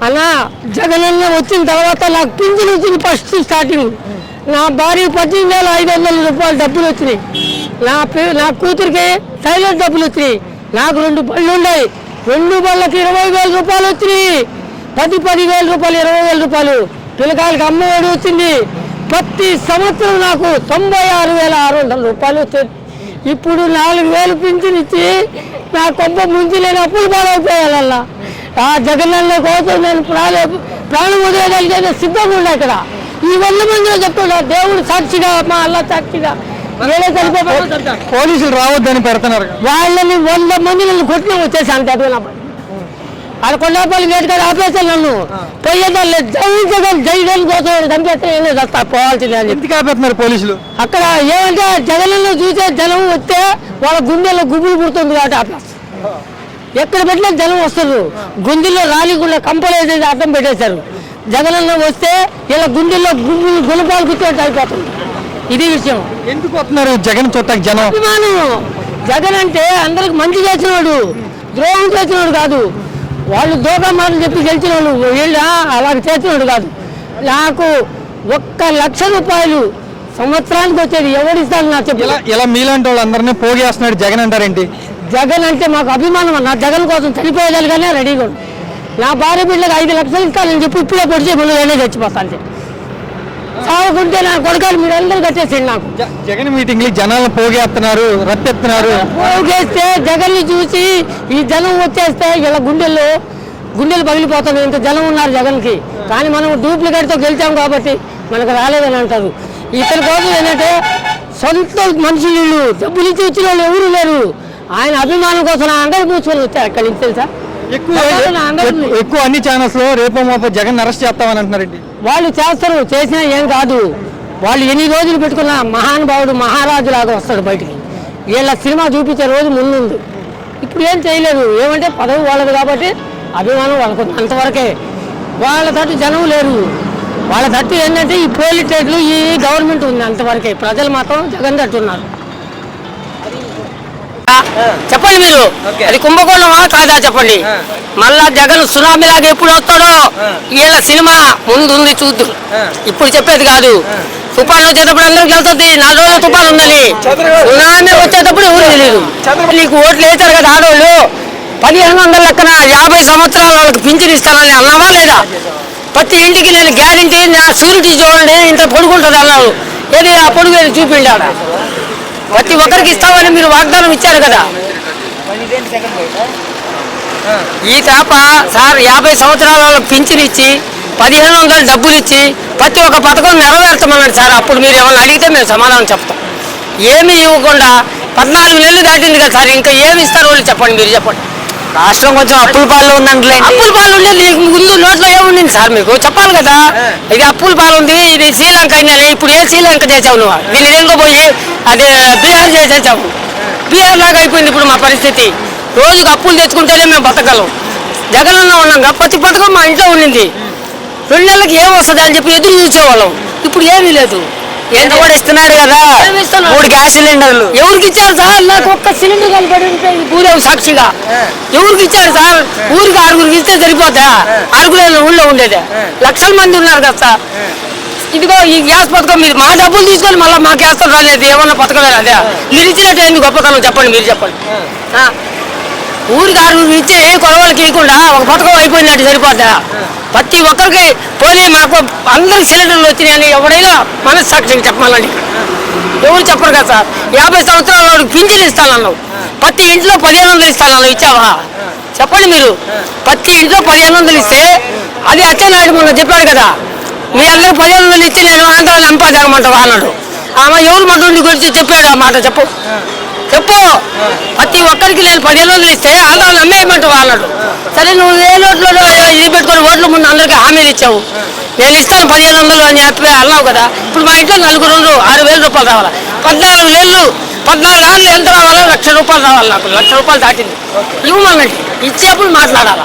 అలా జగనన్న వచ్చిన తర్వాత నాకు పింఛన్ వచ్చింది ఫస్ట్ స్టార్టింగ్. నా భార్య 18,500 రూపాయలు డబ్బులు వచ్చినాయి. నా కూతురికి సైలెంట్ డబ్బులు వచ్చినాయి. నాకు 2 బళ్ళు ఉన్నాయి. 2 బళ్ళకి 20,000 రూపాయలు వచ్చినాయి. 10,000 రూపాయలు 20,000 రూపాయలు. పిల్లకాయలకి అమ్మఒడి వచ్చింది. ప్రతి సంవత్సరం నాకు 96,600 రూపాయలు వచ్చేది. ఇప్పుడు 4,000 పింఛన్ ఇచ్చి నా కొంప ముంచి నేను అప్పులు పాలైపోయాలల్లా. ఆ జగనన్న కోసం నేను ప్రాణం వదిలేయగలిగే సిద్ధంగా ఉన్నా. ఇక్కడ ఈ 100 మందిలో చెప్తున్నా, దేవుడు సాక్షిగా, మా అల్లా సాక్షిగా. పోలీసులు రావద్దని పెడుతున్నారు. వాళ్ళని 100 మంది నన్ను కొట్టిన వచ్చేసి అంత ఆడ కొండపల్లి వేటుకాడ ఆపేస్తాను. నన్ను పోయేదాన్ని జగన్ కోసం చంపేస్తే పోవాల్సిందే అని ఎందుకు ఆపేస్తున్నారు పోలీసులు? అక్కడ ఏమంటే జగన్లో చూసే జనం వస్తే వాళ్ళ గుండెల్లో గుబులు పుడుతుంది కాబట్టి ఆపేస్తారు. ఎక్కడ పెట్టినా జనం వస్తారు. గుండెల్లో రాలిగుండె కంపలేసి అడ్డం పెట్టేశారు. జగనన్న వస్తే ఇలా గుండెల్లో గుండెలు గుణపాలు కూర్చోటి అయిపోతుంది. ఇది విషయం. ఎందుకు వస్తున్నారు జగన్ చూడటానికి జనం? అభిమానం. జగన్ అంటే అందరికి మంచి చేసినవాడు, ద్రోహం చేసినవాడు కాదు. వాళ్ళు దోకా మాటలు చెప్పి గెలిచిన వాళ్ళు వీళ్ళు అలా చేసినవాడు కాదు. నాకు 1,00,000 రూపాయలు సంవత్సరానికి వచ్చేది ఎవరిస్తాను నాకు చెప్పి. ఇలా మీలాంటి వాళ్ళు అందరినీ పోగేస్తున్నాడు జగన్ అంటారేంటి? జగన్ అంటే మాకు అభిమానం. నా జగన్ కోసం చనిపోయేదానిగానే రెడీగా ఉంది. నా భార్య బిడ్డలకు 5 లక్షలు ఇస్తానని చెప్పి ఇప్పుడే పొడిచే ముందు నేనే చచ్చిపోతాను. చావుకుంటే నా కొడుకాలు మీరు అందరూ కట్టేసండి. నాకు జగన్ మీటింగ్ జనాలు పోగేస్తున్నారు, రత్తెత్తున్నారు. పోగేస్తే జగన్ని చూసి ఈ జనం వచ్చేస్తే ఇలా గుండెలు పగిలిపోతాయి. ఇంత జనం ఉన్నారు జగన్కి. కానీ మనం డూప్లికేట్తో గెలిచాం కాబట్టి మనకు రాలేదని అంటారు. ఇతని కోసం ఏంటంటే సొంత మనుషులు డబ్బులు ఇచ్చి వచ్చిన వాళ్ళు ఎవరు లేరు. ఆయన అభిమానం కోసం అందరూ కూర్చొని వచ్చారు అక్కడి నుంచి. తెలుసా, ఎక్కువ అన్ని ఛానల్స్ లో రేపు మాపో జగన్ అరెస్ట్ చేస్తామని అంటున్నారండి. వాళ్ళు చేస్తారు, చేసినా ఏం కాదు. వాళ్ళు ఎన్ని రోజులు పెట్టుకున్నా మహానుభావుడు మహారాజు లాగా వస్తాడు బయటికి. వీళ్ళ సినిమా చూపించే రోజు ముందు. ఇప్పుడు ఏం చేయలేదు. ఏమంటే పదవి వాళ్ళది కాబట్టి అభిమానం వాళ్ళకు అంతవరకే. వాళ్ళ తట్టు జనం లేరు. వాళ్ళ తట్టు ఏంటంటే ఈ పోలీటెక్లు ఈ గవర్నమెంట్ ఉంది అంతవరకే. ప్రజలు మాత్రం జగన్ తట్టు ఉన్నారు. చెప్పండి మీరు, అది కుంభకోణమా కాదా చెప్పండి. మళ్ళా జగన్ సునామీలాగా ఎప్పుడు వస్తాడో వీళ్ళ సినిమా ముందు ఉంది చూద్దు. ఇప్పుడు చెప్పేది కాదు. తుఫాను వచ్చేటప్పుడు అందరికి వెళ్తుంది. 4 రోజులు తుఫాను ఉందని. సునామీ వచ్చేటప్పుడు ఎవరు తెలియదు. నీకు ఓట్లు వేశారు కదా ఆడవాళ్ళు, 1,500 లెక్కన 50 సంవత్సరాలు వాళ్ళకి పింఛన్ ఇస్తానని అన్నావా లేదా? ప్రతి ఇంటికి నేను గ్యారంటీ నా సూరిటీ చూడండి ఇంత పొడుగుంటుంది అన్నారు. ఏది ఆ పొడుగు ఏది చూపిండి. ఆడ ప్రతి ఒక్కరికి ఇస్తామని మీరు వాగ్దానం ఇచ్చారు కదా. ఈ తాప సార్ 50 సంవత్సరాల వాళ్ళకి పింఛన్ ఇచ్చి 1,500 డబ్బులు ఇచ్చి ప్రతి ఒక్క పథకం నెరవేర్చమన్నాడు సార్. అప్పుడు మీరు ఏమన్నా అడిగితే మేము సమాధానం చెప్తాం. ఏమీ ఇవ్వకుండా 14 నెలలు దాటింది కదా సార్. ఇంకా ఏమి ఇస్తారు వాళ్ళు చెప్పండి, మీరు చెప్పండి. రాష్ట్రం కొంచెం అప్పుల పాలు ఉందంటే. అప్పుల పాలు ఉండే నీకు ముందు నోట్లో ఏముండింది సార్? మీకు చెప్పాలి కదా. ఇది అప్పుల పాలు ఉంది, ఇది శ్రీలంక అయినా. ఇప్పుడు ఏ శ్రీలంక చేసావు నువ్వు? దీన్ని ఎంగో పోయి అదే బీహార్ చేసేసావు. బీహార్ లాగా అయిపోయింది ఇప్పుడు మా పరిస్థితి. రోజుకు అప్పులు తెచ్చుకుంటేనే మేము బతకగలం. జగనన్న ఉన్నాం ప్రతి పథకం మా ఇంట్లో ఉండింది. 2 నెలలకు ఏం వస్తుంది అని చెప్పి ఎదురు చూసేవాళ్ళం. ఇప్పుడు ఏమీ లేదు. ఎంత కూడా ఇస్తున్నాడు కదా, 3 గ్యాస్ సిలిండర్లు. ఎవరికి ఇచ్చారు సార్? నాకు ఒక్క సిలిండర్ కలిపి ఊరేవు సాక్షిగా. ఎవరికి ఇచ్చారు సార్? ఊరికి 6గురికి ఇస్తే సరిపోతా? 6 ఊళ్ళో ఉండేదే 1,00,000 మంది ఉన్నారు కదా సార్. ఇదిగో ఈ గ్యాస్ పథకం మీరు మా డబ్బులు తీసుకొని మళ్ళీ మాకు వేస్తారు రాలేదు. ఏమన్నా పథకమే అదే మీరు ఇచ్చినట్టు ఏంది గొప్పతనం చెప్పండి, మీరు చెప్పండి. ఊరికి 6గురికి ఇచ్చి ఏ కొడవలకి ఇవ్వకుండా ఒక పథకం అయిపోయినట్టు సరిపోతా? ప్రతి ఒక్కరికి పోనీ మాకు అందరికి సిలిండర్లు వచ్చినాయని ఎవడైనా మనస్సాక్షికి చెప్పాలండి. ఎవరు చెప్పరు కదా సార్. 50 సంవత్సరాల వాడికి పింఛన్ ఇస్తానన్నావు. ప్రతి ఇంట్లో 1,500 ఇస్తానన్నావు. ఇచ్చావా చెప్పండి మీరు? ప్రతి ఇంట్లో 1,500 ఇస్తే అది అచ్చెన్నాయుడు మొన్న చెప్పాడు కదా, మీ అందరూ 1,500 ఇచ్చి నేను ఆంధ్రాలో ఎంపజాగమంటావా అన్నాడు. ఆమె ఎవరు మంత్రుడి గురించి చెప్పాడు ఆ మాట చెప్పు. ప్రతి ఒక్కరికి నేను 1,500 ఇస్తే ఆంధ్రాలో అమ్మేయమంటావా అన్నాడు. సరే నువ్వు ఏ నోట్లో ఇది పెట్టుకొని ఓట్ల ముందు అందరికీ హామీలు ఇచ్చావు. నేను ఇస్తాను 1,500 అని చెప్పి అన్నావు కదా. ఇప్పుడు మా ఇంట్లో 4 6,000 రూపాయలు రావాలి. 14 నెలలు 14 ఆళ్ళు ఎంత రావాలో 1,00,000 రూపాయలు రావాలి. నాకు 1,00,000 రూపాయలు దాటింది. ఇవ్వమనండి, ఇచ్చేప్పుడు మాట్లాడాలి.